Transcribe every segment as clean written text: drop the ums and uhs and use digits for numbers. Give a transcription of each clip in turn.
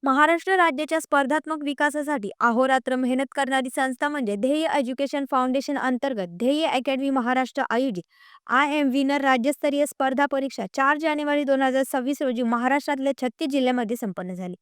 महाराष्ट्र राज्याच्या स्पर्धात्मक विकासासाठी अहोरात्र मेहनत करणारी संस्था म्हणजे ध्येय एज्युकेशन फाउंडेशन अंतर्गत ध्येय अकॅडमी महाराष्ट्र आयोजित आय एम विनर राज्यस्तरीय स्पर्धा परीक्षा 4 जानेवारी 2026 रोजी महाराष्ट्रातल्या 36 जिल्ह्यामध्ये संपन्न झाली.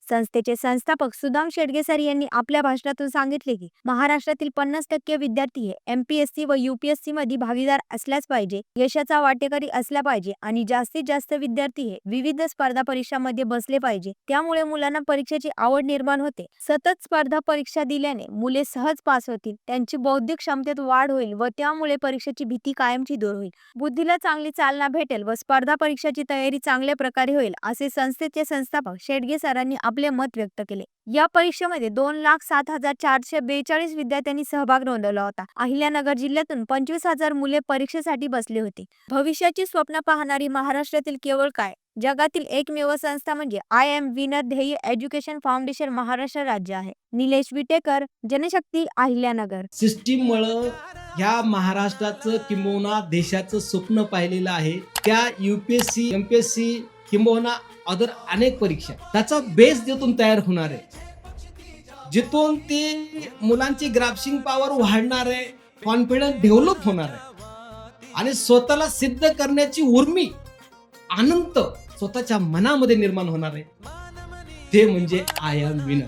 संस्थेचे संस्थापक सुदाम शेडगे सर यांनी आपल्या भाषणातून सांगितले की महाराष्ट्रातील 50% विद्यार्थी हे एमपीएससी व यूपीएससी मध्ये भागीदार असल्याच पाहिजे, यशाचा वाटेकरी असला पाहिजे आणि जास्तीत जास्त विद्यार्थी हे विविध स्पर्धा परीक्षांमध्ये बसले पाहिजे. त्यामुळे मुलांना परीक्षेची आवड निर्माण होते. सतत स्पर्धा परीक्षा दिल्याने मुले सहज पास होतील, त्यांची बौद्धिक क्षमतेत वाढ होईल व त्यामुळे परीक्षेची भीती कायमची दूर होईल. बुद्धीला चांगली चालना भेटेल व स्पर्धा परीक्षाची तयारी चांगल्या प्रकारे होईल, असे संस्थेचे संस्थापक शेडगे सरांनी आपले मत व्यक्त केले. या परीक्षेमध्ये 2,07,442 विद्यार्थ्यांनी सहभाग नोंदवला होता. अहिल्यानगर जिल्ह्यातून 25,000 मुले परीक्षेसाठी बसले होते. भविष्याची स्वप्न पाहणारी महाराष्ट्रातील केवळ काय जगातील एकमेव संस्था म्हणजे आय एम विनर ध्येय एज्युकेशन फाउंडेशन महाराष्ट्र राज्य आहे. निलेश विटेकर, जनशक्ती, अहिल्यानगर. सिस्टीममुळं ह्या महाराष्ट्राचं किंबहुना देशाचं स्वप्न पाहिलेलं आहे. त्या यूपीएससी, एमपीएससी किंबहुना अदर अनेक परीक्षा त्याचा बेस जिथून तयार होणार आहे, जिथून ती मुलांची ग्रास्पिंग पॉवर वाढणार आहे, कॉन्फिडन्स डेव्हलप होणार आहे आणि स्वतःला सिद्ध करण्याची उर्मी, आनंद स्वतःच्या मनामध्ये निर्माण होणार आहे. ते म्हणजे आय एम विनर.